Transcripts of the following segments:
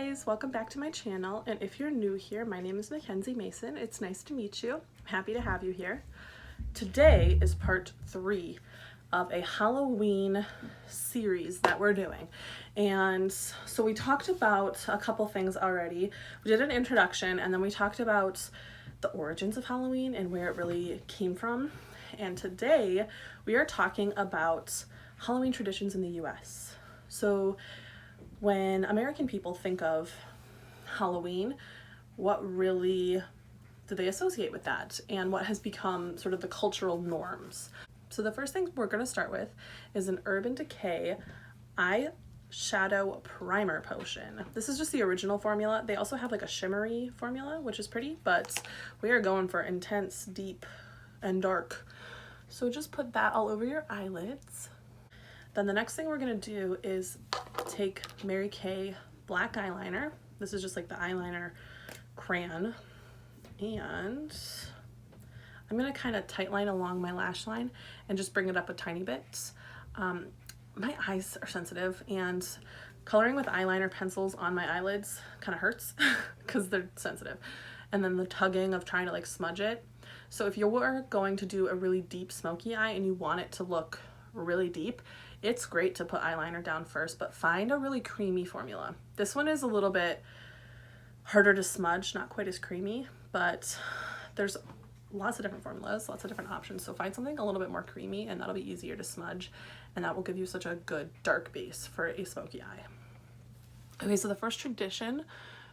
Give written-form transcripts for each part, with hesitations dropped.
guys, welcome back to my channel, and if you're new here, my name is Mackenzie Mason. It's nice to meet you. I'm happy to have you here. Today is part 3 of a Halloween series that we're doing, and so we talked about a couple things already. We did an introduction, and then we talked about the origins of Halloween and where it really came from, and today we are talking about Halloween traditions in the US. So when American people think of Halloween, what really do they associate with that, and what has become sort of the cultural norms? So the first thing we're going to start with is an Urban Decay Eyeshadow Primer Potion. This is just the original formula. They also have like a shimmery formula, which is pretty, but we are going for intense, deep, and dark. So just put that all over your eyelids. Then the next thing we're going to do is take Mary Kay black eyeliner. This is just like the eyeliner crayon. And I'm going to kind of tight line along my lash line and just bring it up a tiny bit. My eyes are sensitive, and coloring with eyeliner pencils on my eyelids kind of hurts because they're sensitive. And then the tugging of trying to like smudge it. So if you're going to do a really deep smoky eye and you want it to look really deep, it's great to put eyeliner down first, but find a really creamy formula. This one is a little bit harder to smudge, not quite as creamy, but there's lots of different formulas, lots of different options. So find something a little bit more creamy, and that'll be easier to smudge, and that will give you such a good dark base for a smoky eye. Okay, so the first tradition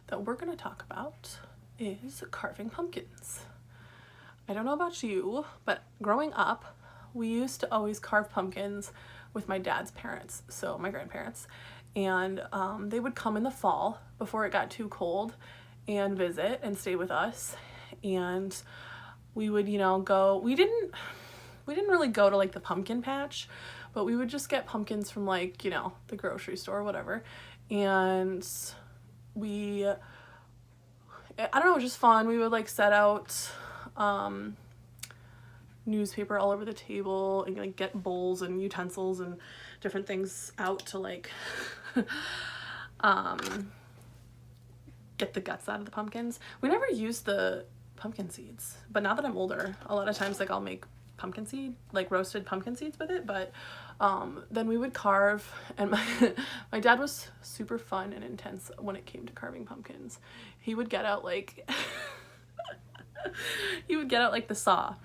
that we're going to talk about is carving pumpkins. I don't know about you, but growing up, we used to always carve pumpkins with my dad's parents, so my grandparents, and they would come in the fall before it got too cold and visit and stay with us, and we would, you know, go, we didn't really go to like the pumpkin patch, but we would just get pumpkins from like, you know, the grocery store or whatever, and we, I don't know, it was just fun. We would like set out newspaper all over the table and like get bowls and utensils and different things out to like get the guts out of the pumpkins. We never used the pumpkin seeds, but now that I'm older, a lot of times like I'll make pumpkin seed, like roasted pumpkin seeds with it, but then we would carve, and my dad was super fun and intense when it came to carving pumpkins. He would get out like he would get out like the saw.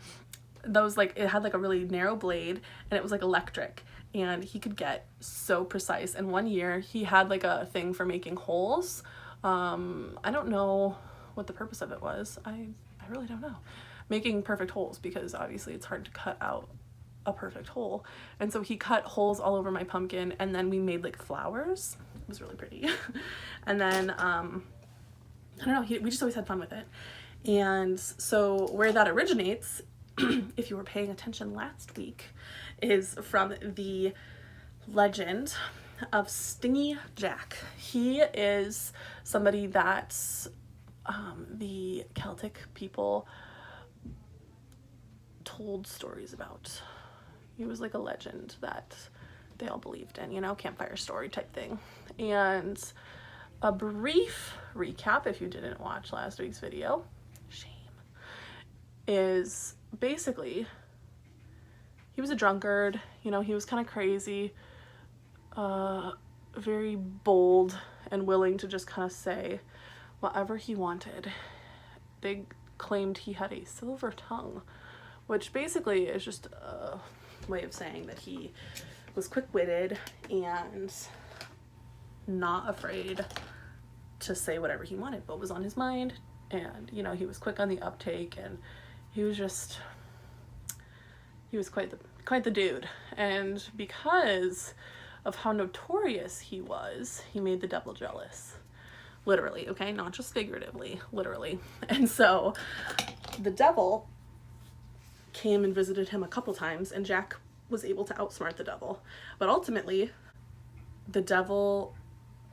Those like, it had like a really narrow blade, and it was like electric, and he could get so precise. And one year he had like a thing for making holes. I don't know what the purpose of it was. I really don't know. Making perfect holes, because obviously it's hard to cut out a perfect hole. And so he cut holes all over my pumpkin, and then we made like flowers. It was really pretty. And then I don't know, we just always had fun with it. And so where that originates, if you were paying attention last week, is from the legend of Stingy Jack. He is somebody that the Celtic people told stories about. He was like a legend that they all believed in, you know, campfire story type thing. And a brief recap, if you didn't watch last week's video, shame, is basically he was a drunkard, you know, he was kind of crazy, very bold and willing to just kind of say whatever he wanted. They claimed he had a silver tongue, which basically is just a way of saying that he was quick-witted and not afraid to say whatever he wanted, what was on his mind. And, you know, he was quick on the uptake, and he was quite the dude. And because of how notorious he was, he made the devil jealous. Literally, okay? Not just figuratively, literally. And so the devil came and visited him a couple times, and Jack was able to outsmart the devil. But ultimately, the devil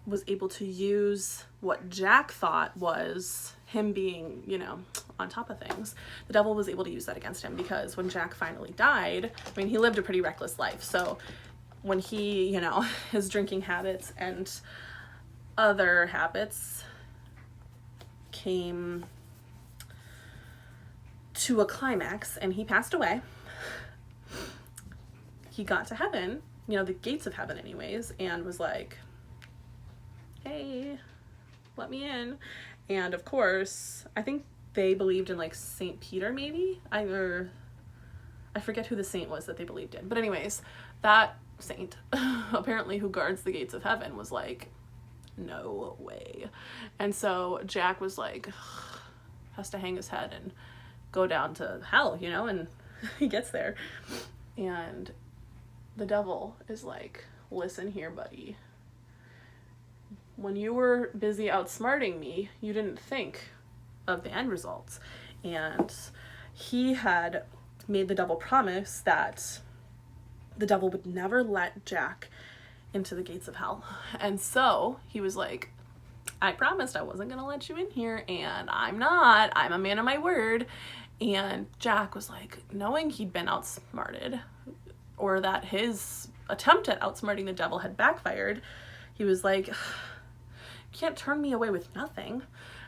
was able to use what Jack thought was him being, you know, on top of things. The devil was able to use that against him, because when Jack finally died, I mean, he lived a pretty reckless life. So when he, you know, his drinking habits and other habits came to a climax and he passed away. He got to heaven, you know, the gates of heaven anyways, and was like, hey, let me in. And of course, I think they believed in like Saint Peter, maybe, I forget who the saint was that they believed in, but anyways, that saint apparently who guards the gates of heaven was like, no way. And so Jack was like, has to hang his head and go down to hell, you know, and he gets there and the devil is like, listen here, buddy, when you were busy outsmarting me, you didn't think of the end results. And he had made the devil promise that the devil would never let Jack into the gates of hell. And so he was like, I promised I wasn't gonna let you in here, and I'm not. I'm a man of my word. And Jack was like, knowing he'd been outsmarted, or that his attempt at outsmarting the devil had backfired, he was like, can't turn me away with nothing.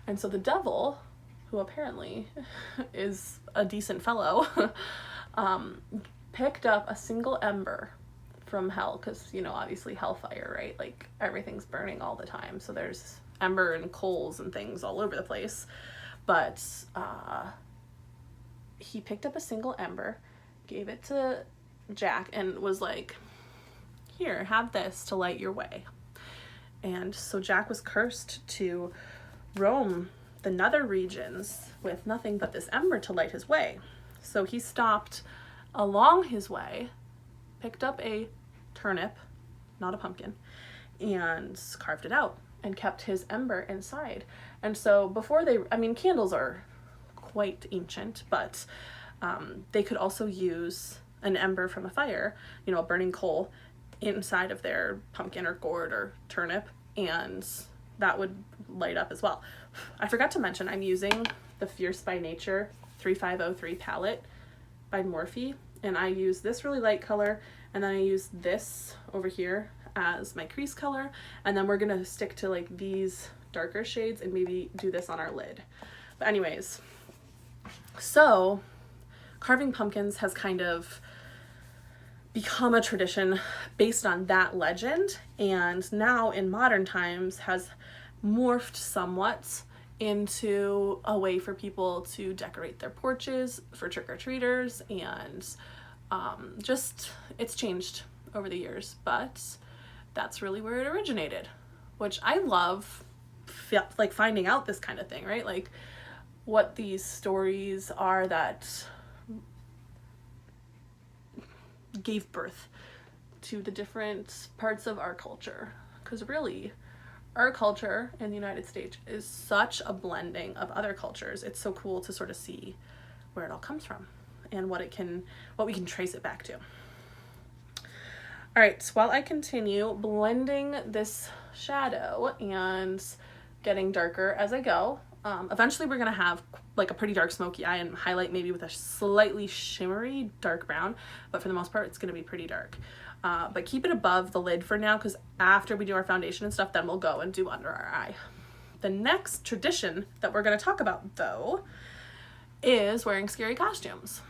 And so the devil, who apparently is a decent fellow, picked up a single ember from hell, because, you know, obviously hellfire, right? Like, everything's burning all the time, so there's ember and coals and things all over the place. But he picked up a single ember, gave it to Jack, and was like, here, have this to light your way. And so Jack was cursed to roam the nether regions with nothing but this ember to light his way. So he stopped along his way, picked up a turnip, not a pumpkin, and carved it out and kept his ember inside. And so before candles are quite ancient, but they could also use an ember from a fire, you know, a burning coal, inside of their pumpkin or gourd or turnip, and that would light up as well. I forgot to mention I'm using the Fierce by Nature 3503 palette by Morphe, and I use this really light color, and then I use this over here as my crease color, and then we're gonna stick to like these darker shades and maybe do this on our lid. But anyways, so carving pumpkins has kind of become a tradition based on that legend, and now in modern times has morphed somewhat into a way for people to decorate their porches for trick-or-treaters, and just it's changed over the years, but that's really where it originated, which I love, like finding out this kind of thing, right? Like what these stories are that gave birth to the different parts of our culture, because really our culture in the United States is such a blending of other cultures. It's so cool to sort of see where it all comes from and what we can trace it back to. All right, so while I continue blending this shadow and getting darker as I go, eventually we're gonna have like a pretty dark smoky eye and highlight maybe with a slightly shimmery dark brown, but for the most part it's gonna be pretty dark. But keep it above the lid for now, because after we do our foundation and stuff, then we'll go and do under our eye. The next tradition that we're gonna talk about though is wearing scary costumes.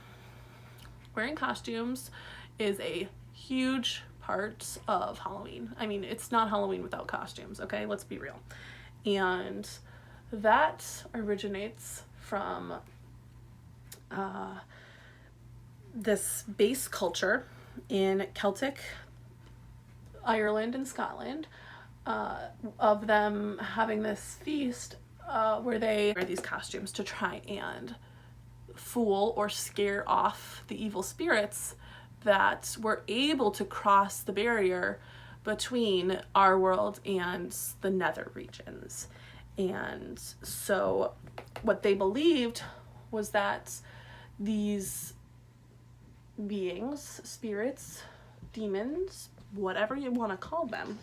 Wearing costumes is a huge part of Halloween. I mean, it's not Halloween without costumes, okay? Let's be real. And that originates from this base culture in Celtic Ireland and Scotland, of them having this feast where they wear these costumes to try and fool or scare off the evil spirits that were able to cross the barrier between our world and the nether regions. And so what they believed was that these beings, spirits, demons, whatever you want to call them,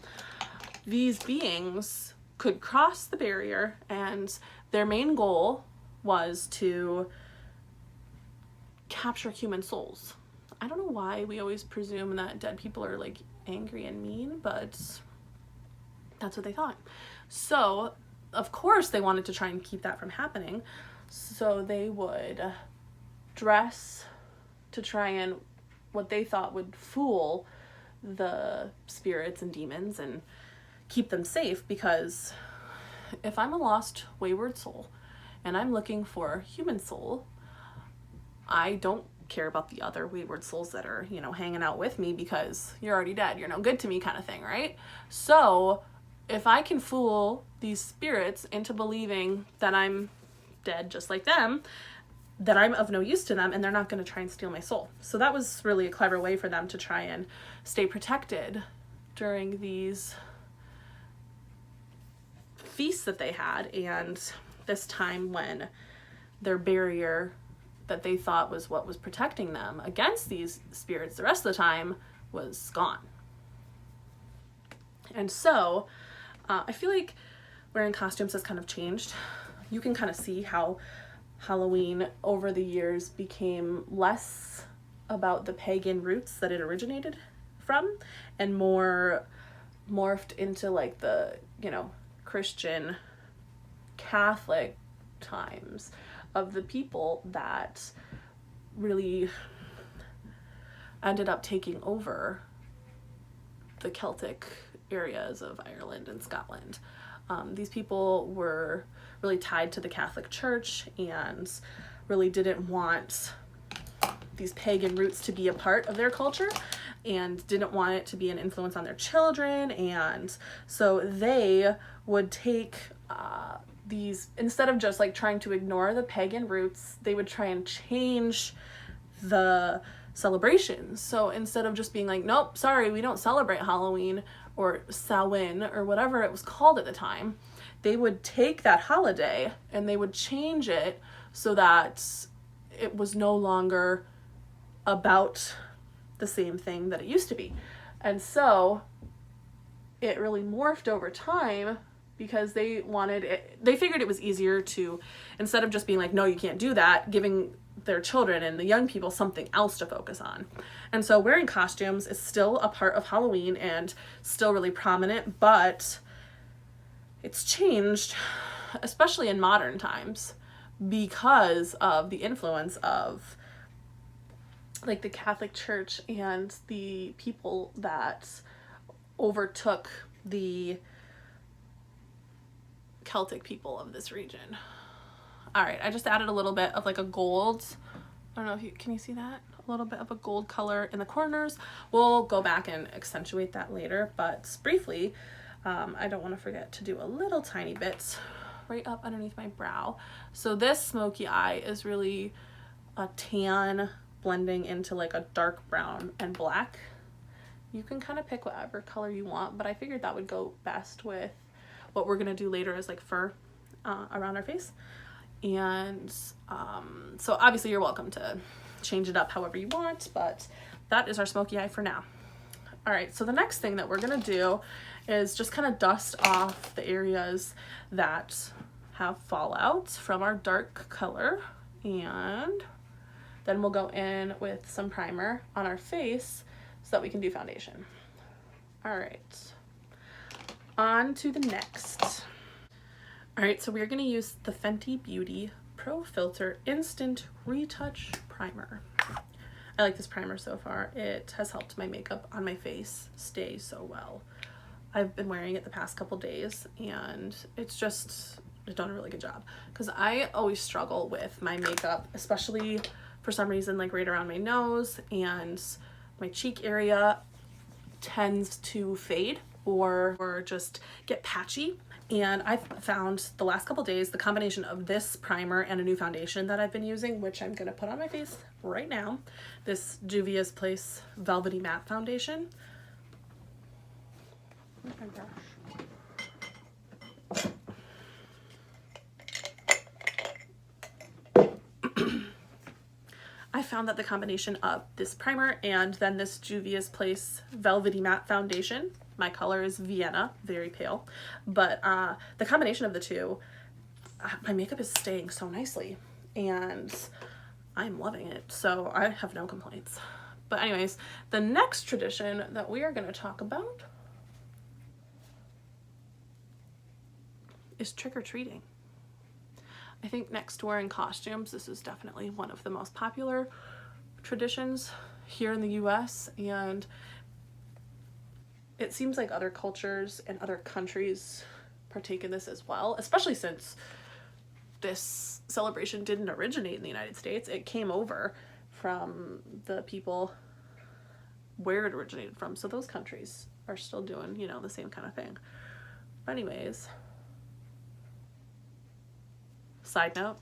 these beings could cross the barrier, and their main goal was to capture human souls. I don't know why we always presume that dead people are like angry and mean, but that's what they thought. So of course they wanted to try and keep that from happening. So they would dress to try and what they thought would fool the spirits and demons and keep them safe, because if I'm a lost wayward soul and I'm looking for human soul, I don't care about the other wayward souls that are, you know, hanging out with me, because you're already dead, you're no good to me, kind of thing, right? So if I can fool these spirits into believing that I'm dead just like them, that I'm of no use to them, and they're not going to try and steal my soul. So that was really a clever way for them to try and stay protected during these feasts that they had, and this time when their barrier that they thought was what was protecting them against these spirits the rest of the time was gone. And so I feel like wearing costumes has kind of changed. You can kind of see how Halloween over the years became less about the pagan roots that it originated from and more morphed into like the, you know, Christian Catholic times of the people that really ended up taking over the Celtic areas of Ireland and Scotland. These people were really tied to the Catholic Church and really didn't want these pagan roots to be a part of their culture and didn't want it to be an influence on their children. And so they would take these, instead of just like trying to ignore the pagan roots, they would try and change the celebrations. So instead of just being like, nope, sorry, we don't celebrate Halloween or Samhain or whatever it was called at the time, they would take that holiday and they would change it so that it was no longer about the same thing that it used to be. And so it really morphed over time because they wanted it, they figured it was easier to, instead of just being like, no, you can't do that, giving their children and the young people something else to focus on. And so wearing costumes is still a part of Halloween and still really prominent, but it's changed, especially in modern times, because of the influence of like the Catholic Church and the people that overtook the Celtic people of this region. All right, I just added a little bit of like a gold, I don't know if you, can you see that? A little bit of a gold color in the corners. We'll go back and accentuate that later, but briefly, I don't want to forget to do a little tiny bit right up underneath my brow. So this smoky eye is really a tan blending into like a dark brown and black. You can kind of pick whatever color you want, but I figured that would go best with what we're gonna do later is like fur around our face. And so obviously you're welcome to change it up however you want, but that is our smoky eye for now. All right, so the next thing that we're gonna do is just kind of dust off the areas that have fallout from our dark color, and then we'll go in with some primer on our face so that we can do foundation. All right, on to the next. All right, so we're gonna use the Fenty Beauty Pro Filter Instant Retouch Primer. I like this primer so far. It has helped my makeup on my face stay so well. I've been wearing it the past couple days and it's done a really good job, because I always struggle with my makeup, especially for some reason like right around my nose and my cheek area tends to fade or just get patchy. And I've found the last couple days the combination of this primer and a new foundation that I've been using, which I'm gonna put on my face right now, this Juvia's Place Velvety Matte Foundation. Oh my gosh. I found that the combination of this primer and then this Juvia's Place Velvety Matte Foundation, my color is Vienna, very pale, but the combination of the two, my makeup is staying so nicely and I'm loving it, so I have no complaints. But anyways, the next tradition that we are going to talk about is trick-or-treating. I think next to wearing costumes, this is definitely one of the most popular traditions here in the US, and it seems like other cultures and other countries partake in this as well, especially since this celebration didn't originate in the United States. It came over from the people where it originated from, so those countries are still doing, you know, the same kind of thing. But anyways, side note,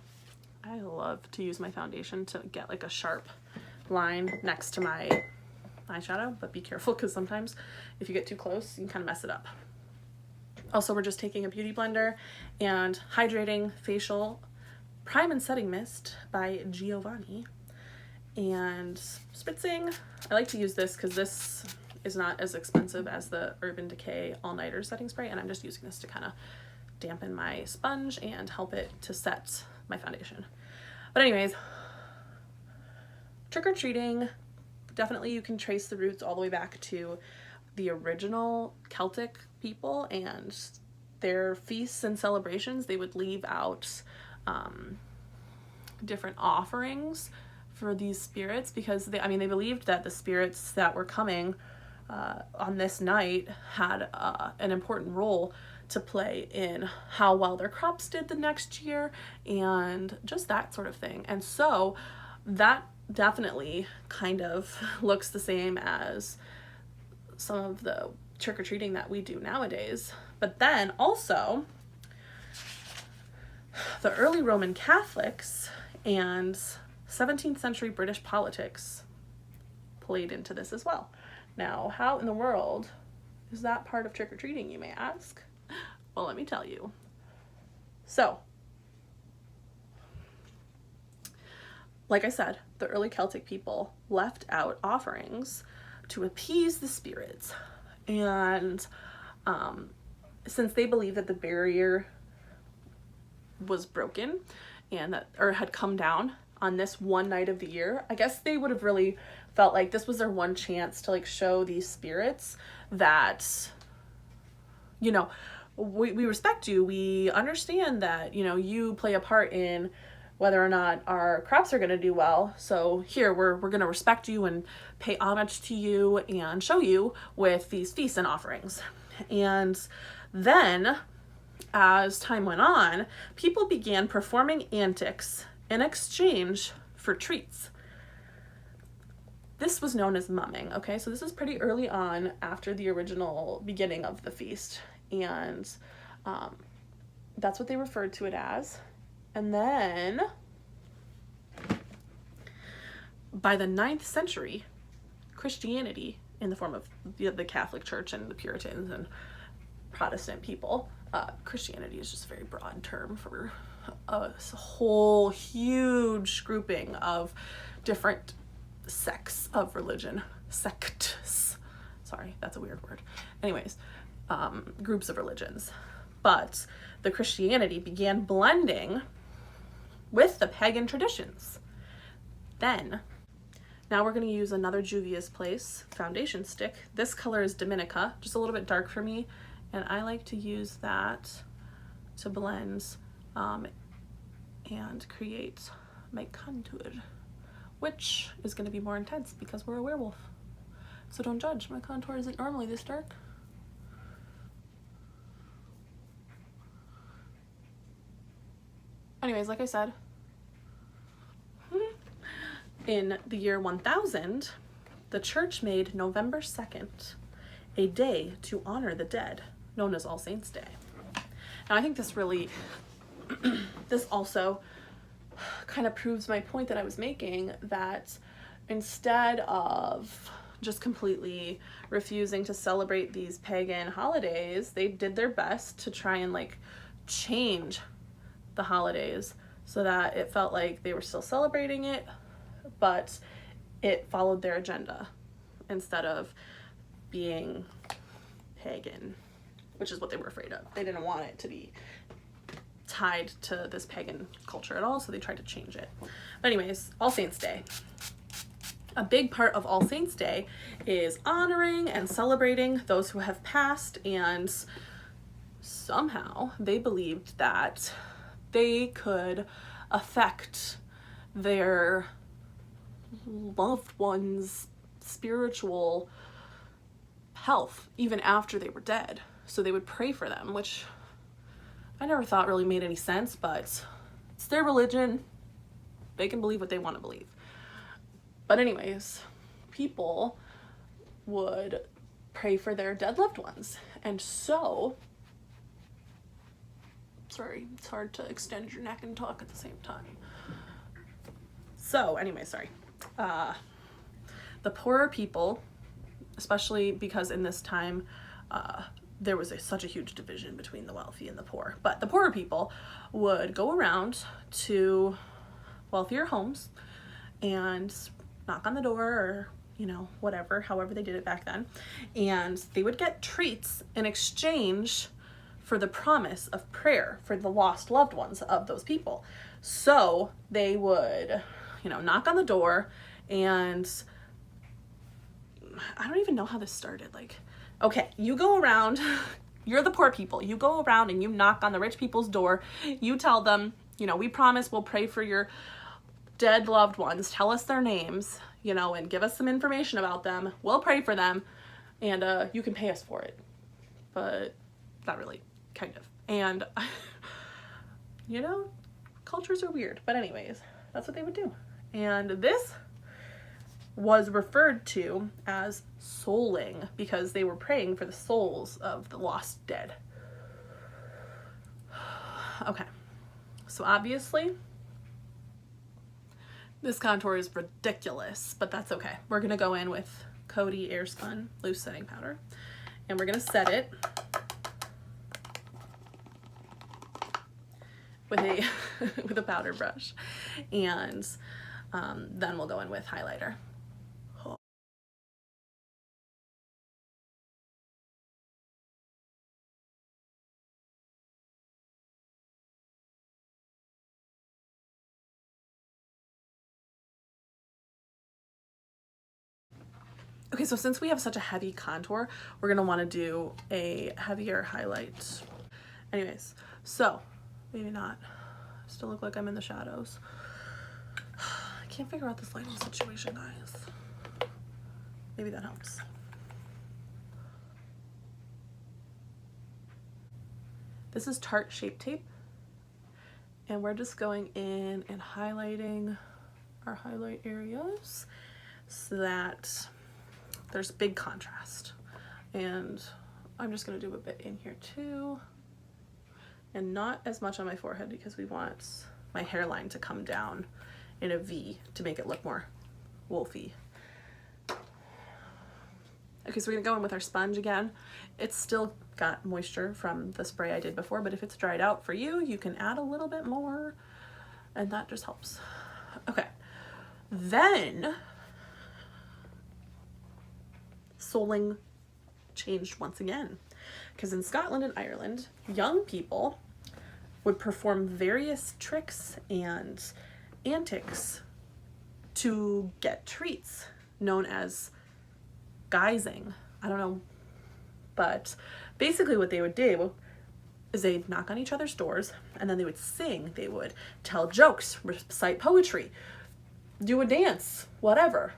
I love to use my foundation to get like a sharp line next to my eyeshadow, but be careful because sometimes if you get too close, you can kind of mess it up. Also, we're just taking a beauty blender and Hydrating Facial Prime and Setting Mist by Giovanni and spritzing. I like to use this because this is not as expensive as the Urban Decay All-Nighter Setting Spray, and I'm just using this to kind of dampen my sponge and help it to set my foundation. But anyways, trick-or-treating, definitely you can trace the roots all the way back to the original Celtic people and their feasts and celebrations. They would leave out different offerings for these spirits because they believed that the spirits that were coming on this night had an important role to play in how well their crops did the next year and just that sort of thing. And so that definitely kind of looks the same as some of the trick-or-treating that we do nowadays. But then also the early Roman Catholics and 17th century British politics played into this as well. Now, how in the world is that part of trick-or-treating, you may ask? Well, let me tell you. So, like I said, the early Celtic people left out offerings to appease the spirits. And since they believed that the barrier was broken and that, or had come down on this one night of the year, I guess they would have really felt like this was their one chance to like show these spirits that, you know, we respect you. We understand that, you know, you play a part in whether or not our crops are going to do well. So here we're going to respect you and pay homage to you and show you with these feasts and offerings. And then as time went on, people began performing antics in exchange for treats. This was known as mumming, okay? So this is pretty early on after the original beginning of the feast. And that's what they referred to it as. And then by the 9th century, Christianity, in the form of the Catholic Church and the Puritans and Protestant people, Christianity is just a very broad term for a whole huge grouping of different sects of religion. Sects. Sorry, that's a weird word. Anyways, groups of religions. But the Christianity began blending with the pagan traditions. Then, now we're going to use another Juvia's Place foundation stick. This color is Dominica, just a little bit dark for me, and I like to use that to blend and create my contour, which is going to be more intense because we're a werewolf. So don't judge, my contour isn't normally this dark. Anyways, like I said, in the year 1000, the church made November 2nd a day to honor the dead, known as All Saints' Day. Now, I think this really, this also kind of proves my point that I was making, that instead of just completely refusing to celebrate these pagan holidays, they did their best to try and like change the holidays so that it felt like they were still celebrating it, but it followed their agenda instead of being pagan, which is what they were afraid of. They didn't want it to be tied to this pagan culture at all, so they tried to change it. But anyways, All Saints' Day. A big part of All Saints' Day is honoring and celebrating those who have passed and somehow they believed that they could affect their loved ones' spiritual health even after they were dead. So they would pray for them, which I never thought really made any sense, but it's their religion. They can believe what they want to believe. But anyways, people would pray for their dead loved ones. And so, sorry, it's hard to extend your neck and talk at the same time. So anyway, sorry. The poorer people, especially because in this time, there was such a huge division between the wealthy and the poor. But the poorer people would go around to wealthier homes and knock on the door, or, you know, whatever, however they did it back then. And they would get treats in exchange for the promise of prayer for the lost loved ones of those people. So they would, you know, knock on the door, and I don't even know how this started. Like, okay, you go around, you're the poor people, you go around and you knock on the rich people's door, you tell them, you know, we promise we'll pray for your dead loved ones, tell us their names, you know, and give us some information about them, we'll pray for them, and you can pay us for it. But not really, kind of. And, you know, cultures are weird, but anyways, that's what they would do. And this was referred to as souling because they were praying for the souls of the lost dead. Okay, so obviously this contour is ridiculous, but that's okay. We're gonna go in with Coty Airspun loose setting powder, and we're gonna set it with a with a powder brush, and then we'll go in with highlighter. Okay, so since we have such a heavy contour, we're gonna wanna do a heavier highlight. Anyways, so, maybe not. Still look like I'm in the shadows. I can't figure out this lighting situation, guys. Maybe that helps. This is Tarte Shape Tape, and we're just going in and highlighting our highlight areas so that there's big contrast. And I'm just gonna do a bit in here too, and not as much on my forehead because we want my hairline to come down in a V to make it look more wolfy. Okay, so we're gonna go in with our sponge again. It's still got moisture from the spray I did before, but if it's dried out for you, you can add a little bit more, and that just helps. Okay, then souling changed once again, because in Scotland and Ireland, young people would perform various tricks and antics to get treats known as guising. I don't know, but basically what they would do is they'd knock on each other's doors, and then they would sing, they would tell jokes, recite poetry, do a dance, whatever,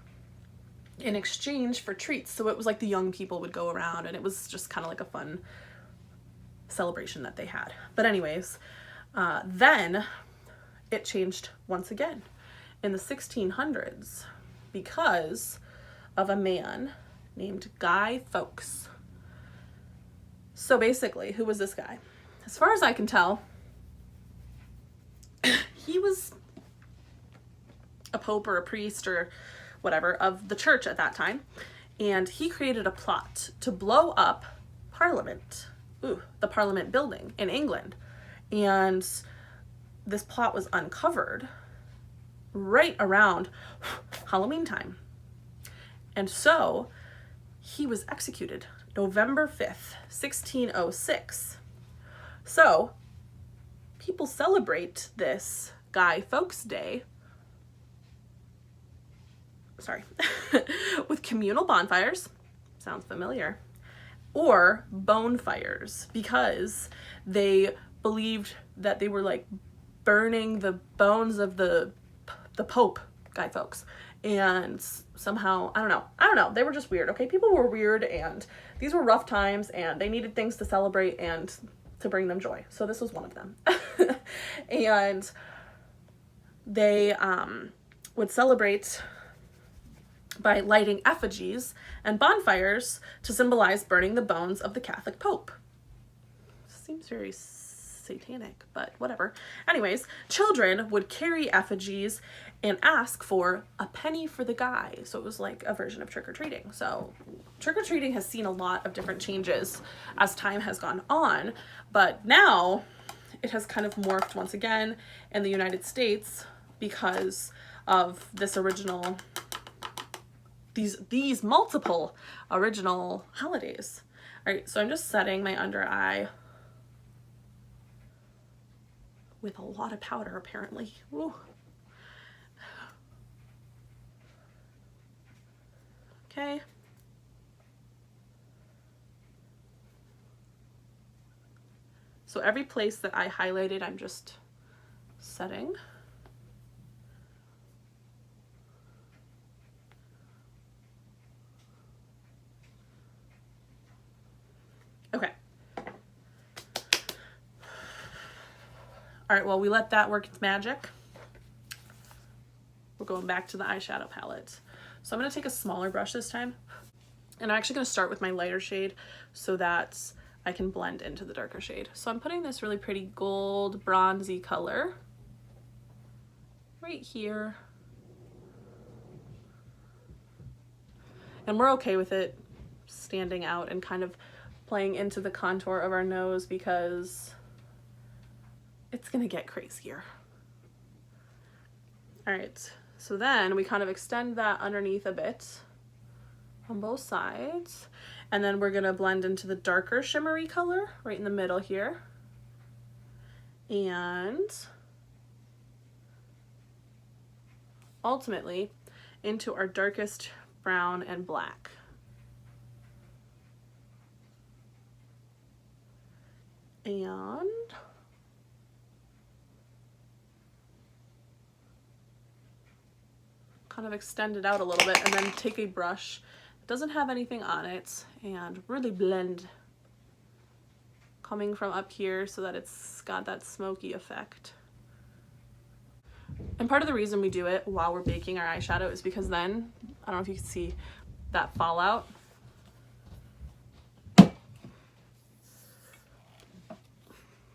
in exchange for treats. So it was like the young people would go around, and it was just kind of like a fun celebration that they had. But anyways, then it changed once again in the 1600s because of a man named Guy Fawkes. So basically, who was this guy? As far as I can tell, he was a pope or a priest or whatever of the church at that time, and he created a plot to blow up Parliament, the Parliament building in England. And this plot was uncovered right around Halloween time. And so he was executed November 5th, 1606. So people celebrate this Guy Fawkes Day, with communal bonfires, sounds familiar, or bone fires, because they believed that they were like burning the bones of the Pope guy folks. And somehow, I don't know, they were just weird. Okay, people were weird, and these were rough times, and they needed things to celebrate and to bring them joy. So this was one of them. And they would celebrate by lighting effigies and bonfires to symbolize burning the bones of the Catholic Pope. Seems very satanic, but whatever. Anyways, children would carry effigies and ask for a penny for the guy. So it was like a version of trick-or-treating. So trick-or-treating has seen a lot of different changes as time has gone on, but now it has kind of morphed once again in the United States because of this original, these multiple original holidays. All right, so I'm just setting my under eye with a lot of powder, apparently. Ooh. Okay. So every place that I highlighted, I'm just setting. Okay. All right, well, we let that work its magic. We're going back to the eyeshadow palette. So I'm gonna take a smaller brush this time. And I'm actually gonna start with my lighter shade so that I can blend into the darker shade. So I'm putting this really pretty gold bronzy color right here. And we're okay with it standing out and kind of playing into the contour of our nose because it's gonna get crazier. All right, so then we kind of extend that underneath a bit on both sides. And then we're gonna blend into the darker shimmery color right in the middle here. And ultimately into our darkest brown and black. And kind of extend it out a little bit and then take a brush that doesn't have anything on it and really blend coming from up here so that it's got that smoky effect. And part of the reason we do it while we're baking our eyeshadow is because then, I don't know if you can see that fallout.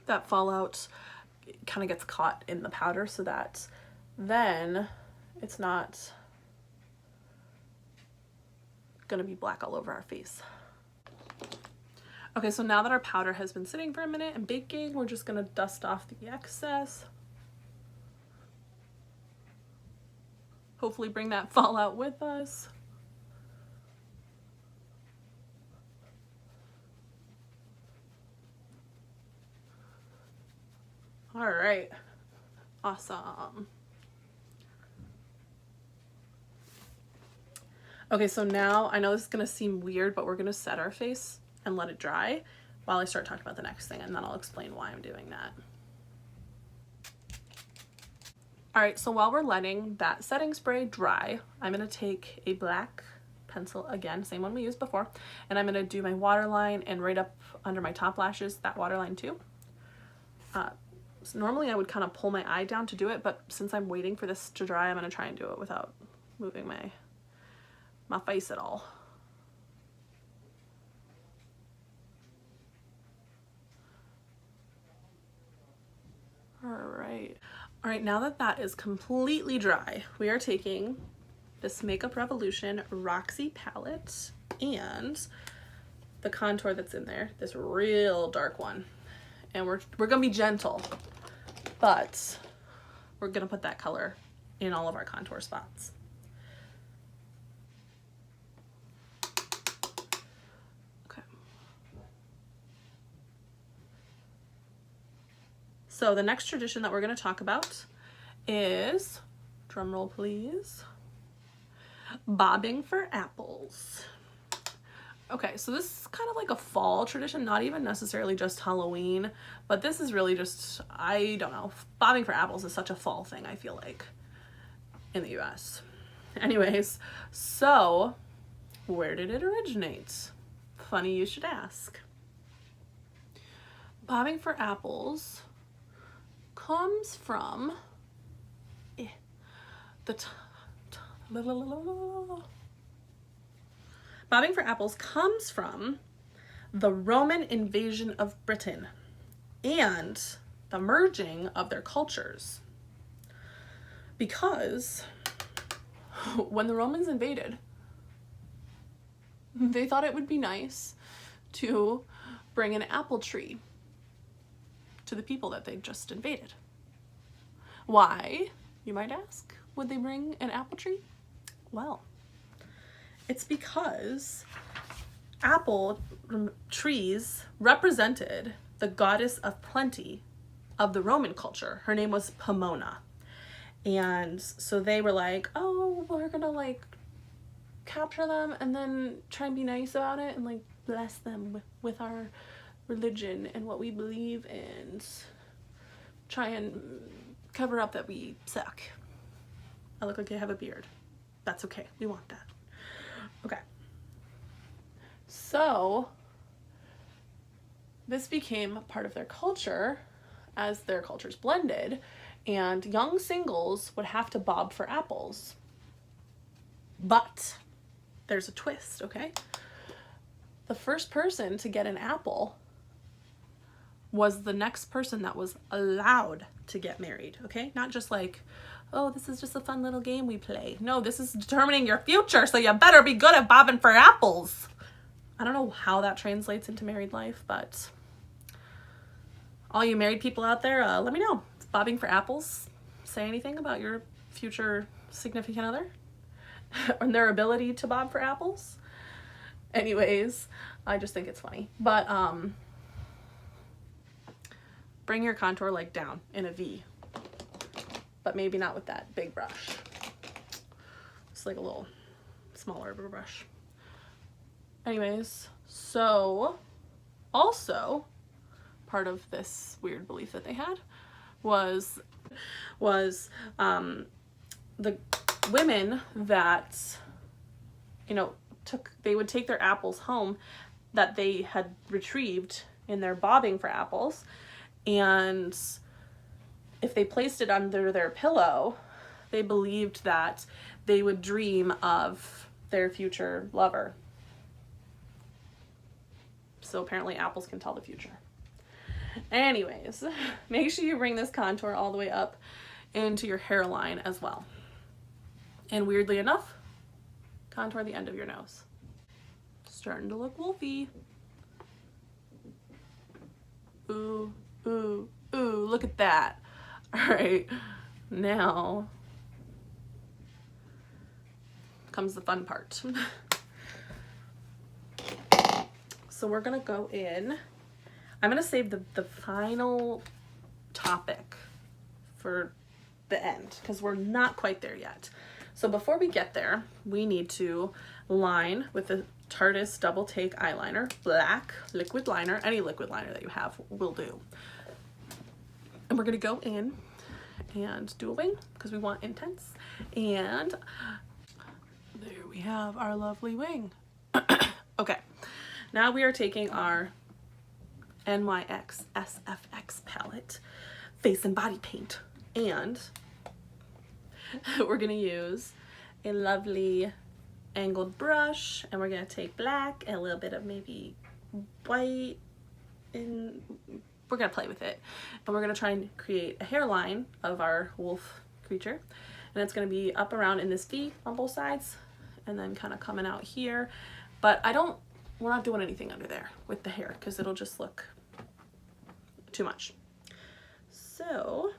That fallout kind of gets caught in the powder so that then it's not gonna be black all over our face. Okay, so now that our powder has been sitting for a minute and baking, we're just gonna dust off the excess. Hopefully bring that fallout with us. All right, awesome. Okay, so now I know this is gonna seem weird, but we're gonna set our face and let it dry while I start talking about the next thing, and then I'll explain why I'm doing that. All right, so while we're letting that setting spray dry, I'm gonna take a black pencil, again, same one we used before, and I'm gonna do my waterline and right up under my top lashes, that waterline too. So normally I would kind of pull my eye down to do it, but since I'm waiting for this to dry, I'm gonna try and do it without moving my face at all. All right, now that that is completely dry, we are taking this Makeup Revolution Roxxi palette and the contour that's in there, this real dark one. And we're gonna be gentle, but we're gonna put that color in all of our contour spots. Okay. So the next tradition that we're gonna talk about is, drum roll please, bobbing for apples. Okay, so this is kind of like a fall tradition, not even necessarily just Halloween, but this is really just, I don't know, bobbing for apples is such a fall thing, I feel like, in the US. Anyways, so where did it originate? Funny you should ask. Bobbing for apples comes from bobbing for apples comes from the Roman invasion of Britain and the merging of their cultures. Because when the Romans invaded, they thought it would be nice to bring an apple tree to the people that they just invaded. Why, you might ask, would they bring an apple tree? Well, it's because apple trees represented the goddess of plenty of the Roman culture. Her name was Pomona. And so they were like, oh, we're gonna like capture them and then try and be nice about it and like bless them with our religion and what we believe and try and cover up that we suck. I look like I have a beard. That's okay. We want that. Okay. So this became part of their culture as their cultures blended, and young singles would have to bob for apples. But there's a twist, okay? The first person to get an apple was the next person that was allowed to get married, okay? Not just like, oh, this is just a fun little game we play. No, this is determining your future, so you better be good at bobbing for apples. I don't know how that translates into married life, but all you married people out there, let me know. Is bobbing for apples say anything about your future significant other and their ability to bob for apples? Anyways, I just think it's funny. But bring your contour like down in a V, but maybe not with that big brush. It's like a little smaller brush. Anyways, so also part of this weird belief that they had was the women that, you know, they would take their apples home that they had retrieved in their bobbing for apples, and if they placed it under their pillow, they believed that they would dream of their future lover. So apparently apples can tell the future. Anyways, make sure you bring this contour all the way up into your hairline as well. And weirdly enough, contour the end of your nose. Starting to look wolfy. Ooh, ooh, ooh, look at that. All right, now comes the fun part. So we're gonna go in. I'm gonna save the final topic for the end because we're not quite there yet. So before we get there, we need to line with the Tarte Double Take Eyeliner, black liquid liner. Any liquid liner that you have will do. And we're gonna go in and do a wing because we want intense. And there we have our lovely wing. Okay, now we are taking our NYX SFX palette, face and body paint, and we're gonna use a lovely angled brush, and we're gonna take black and a little bit of maybe white, and we're gonna play with it, and we're gonna try and create a hairline of our wolf creature, and it's gonna be up around in this V on both sides and then kind of coming out here. But we're not doing anything under there with the hair because it'll just look too much. So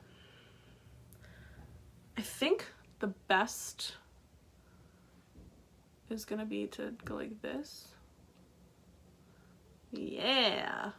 I think the best is gonna be to go like this. Yeah.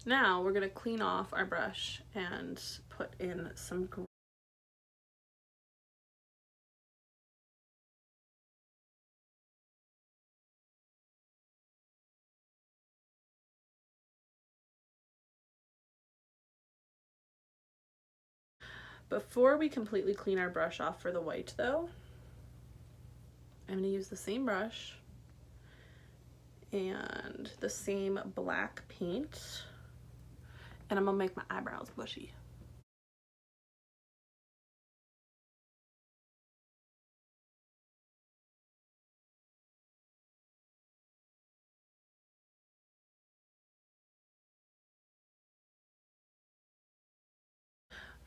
Now we're gonna clean off our brush and put in some Before we completely clean our brush off for the white though, I'm going to use the same brush and the same black paint, and I'm going to make my eyebrows bushy.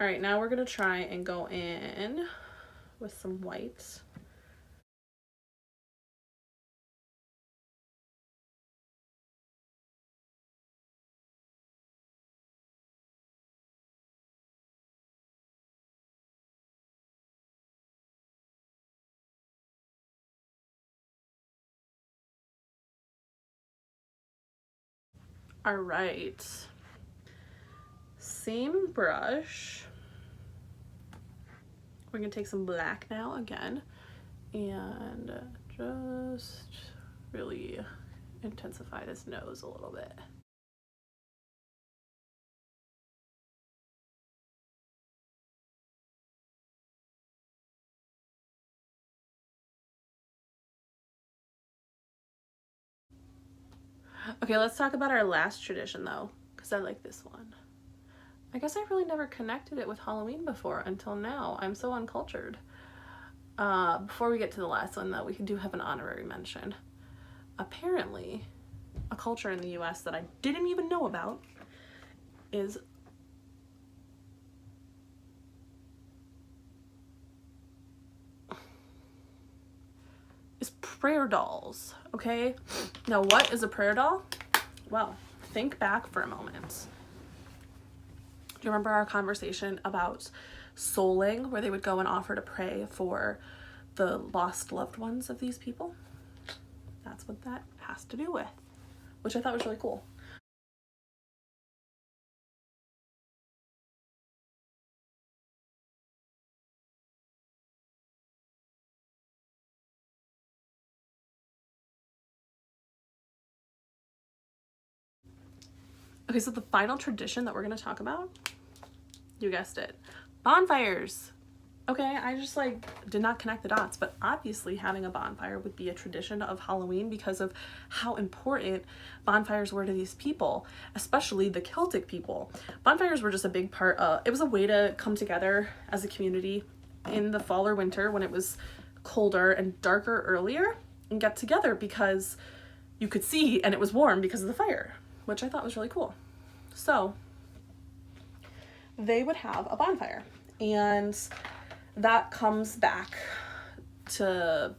All right, now we're going to try and go in with some white. All right, same brush. We're gonna take some black now again and just really intensify this nose a little bit. Okay, let's talk about our last tradition though, because I like this one. I guess I really never connected it with Halloween before until now. I'm so uncultured. Before we get to the last one though, we do have an honorary mention. Apparently, a culture in the US that I didn't even know about is prayer dolls, okay? Now, what is a prayer doll? Well, think back for a moment. Do you remember our conversation about souling, where they would go and offer to pray for the lost loved ones of these people? That's what that has to do with, which I thought was really cool. Okay, so the final tradition that we're going to talk about, you guessed it, bonfires. Okay, I just like did not connect the dots, but obviously having a bonfire would be a tradition of Halloween because of how important bonfires were to these people, especially the Celtic people. Bonfires were just a big part of, it was a way to come together as a community in the fall or winter when it was colder and darker earlier and get together because you could see and it was warm because of the fire, which I thought was really cool. So they would have a bonfire, and that comes back to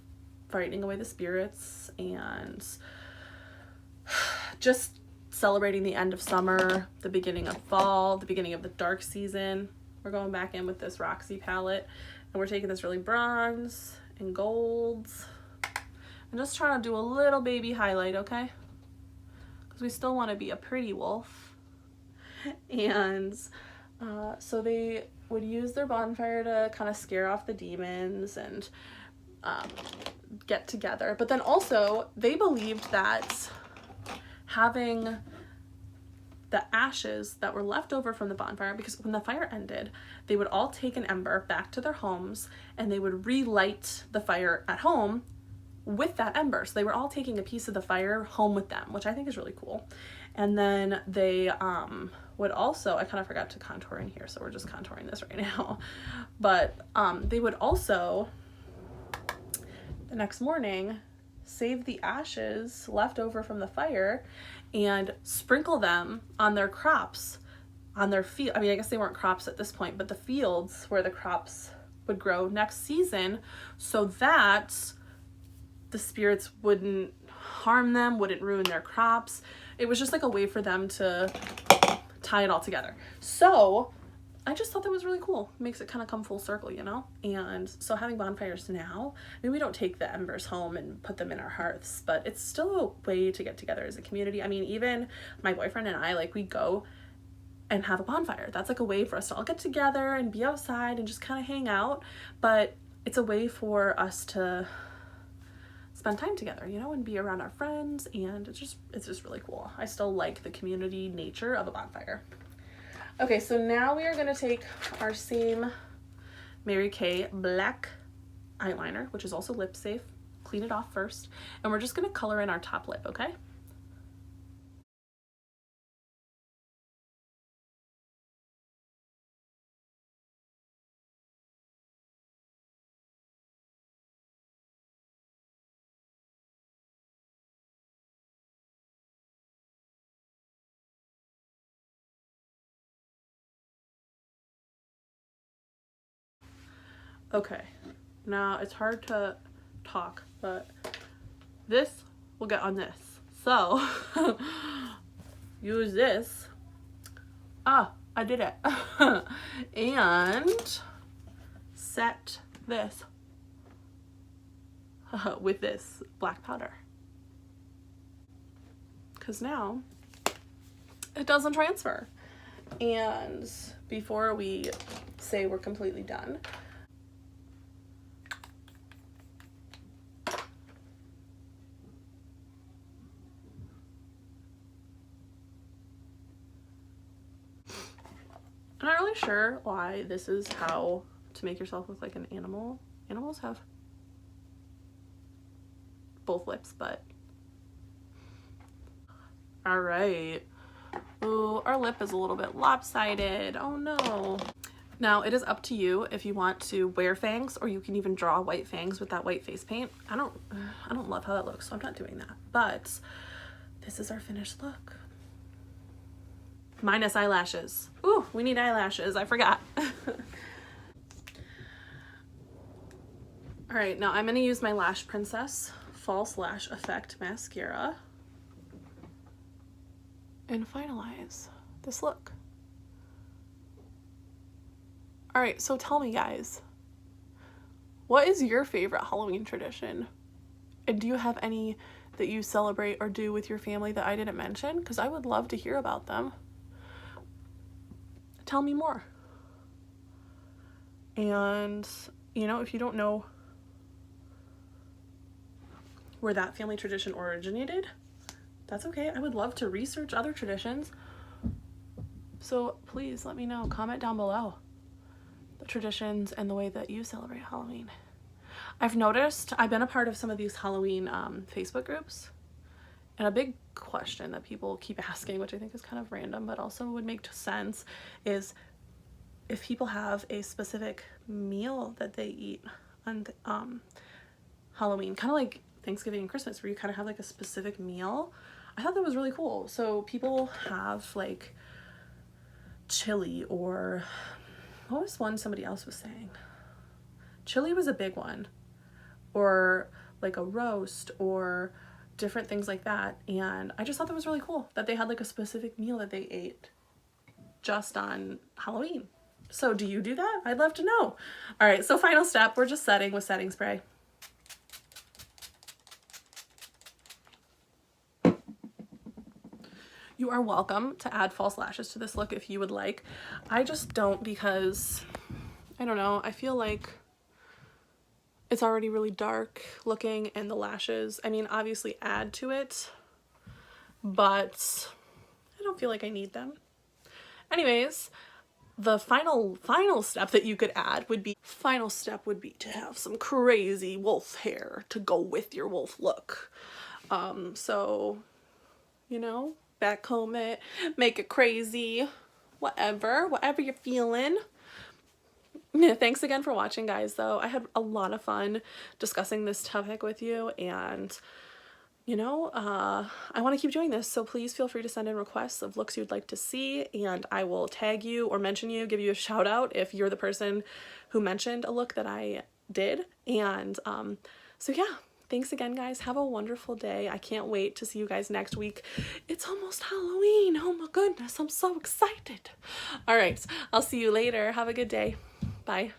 frightening away the spirits and just celebrating the end of summer, the beginning of fall, the beginning of the dark season. We're going back in with this Roxxi palette, and we're taking this really bronze and golds. I'm just trying to do a little baby highlight, okay? Because we still want to be a pretty wolf. And so they would use their bonfire to kind of scare off the demons and get together. But then also they believed that having the ashes that were left over from the bonfire, because when the fire ended, they would all take an ember back to their homes and they would relight the fire at home with that ember. So they were all taking a piece of the fire home with them, which I think is really cool. And then they would also, I kind of forgot to contour in here, so we're just contouring this right now. But they would also, the next morning, save the ashes left over from the fire and sprinkle them on their crops, on their field. I mean, I guess they weren't crops at this point, but the fields where the crops would grow next season, so that the spirits wouldn't harm them, wouldn't ruin their crops. It was just like a way for them to tie it all together. So I just thought that was really cool. Makes it kind of come full circle, you know? And so having bonfires now, I mean, we don't take the embers home and put them in our hearths, but it's still a way to get together as a community. I mean, even my boyfriend and I, like, we go and have a bonfire. That's like a way for us to all get together and be outside and just kind of hang out. But it's a way for us to spend time together, you know, and be around our friends, and it's just really cool. I still like the community nature of a bonfire. Okay, so now we are going to take our same Mary Kay black eyeliner, which is also lip safe, clean it off first, and we're just going to color in our top lip, okay? Okay, now it's hard to talk, but this will get on this. So, use this. Ah, I did it. And set this with this black powder. Because now it doesn't transfer. And before we say we're completely done, I'm not really sure why this is how to make yourself look like an animal. Animals have both lips, but all right. Ooh, our lip is a little bit lopsided. Oh no. Now it is up to you if you want to wear fangs, or you can even draw white fangs with that white face paint. I don't love how that looks, so I'm not doing that. But this is our finished look. Minus eyelashes. Ooh, we need eyelashes. I forgot. All right, now I'm going to use my Lash Princess False Lash Effect Mascara and finalize this look. All right, so tell me, guys, what is your favorite Halloween tradition? And do you have any that you celebrate or do with your family that I didn't mention? Because I would love to hear about them. Tell me more. And, you know, if you don't know where that family tradition originated, that's okay. I would love to research other traditions. So please let me know. Comment down below the traditions and the way that you celebrate Halloween. I've noticed, I've been a part of some of these Halloween Facebook groups, and a big question that people keep asking, which I think is kind of random, but also would make sense, is if people have a specific meal that they eat on Halloween, kind of like Thanksgiving and Christmas, where you kind of have like a specific meal. I thought that was really cool. So people have like chili, or what was one somebody else was saying? Chili was a big one, or like a roast, or different things like that. And I just thought that was really cool that they had like a specific meal that they ate just on Halloween. So do you do that? I'd love to know. All right, so final step, we're just setting with setting spray. You are welcome to add false lashes to this look if you would like. I just don't, because I don't know, I feel like it's already really dark looking, and the lashes, I mean, obviously add to it, but I don't feel like I need them. Anyways, the final step that you could add would be, to have some crazy wolf hair to go with your wolf look. So, you know, backcomb it, make it crazy, whatever you're feeling. Yeah, thanks again for watching, guys, though. I had a lot of fun discussing this topic with you, and you know, I want to keep doing this, so please feel free to send in requests of looks you'd like to see, and I will tag you or mention you, give you a shout out if you're the person who mentioned a look that I did. And so yeah, thanks again, guys. Have a wonderful day. I can't wait to see you guys next week. It's almost Halloween. Oh my goodness, I'm so excited. All right, I'll see you later. Have a good day. Bye.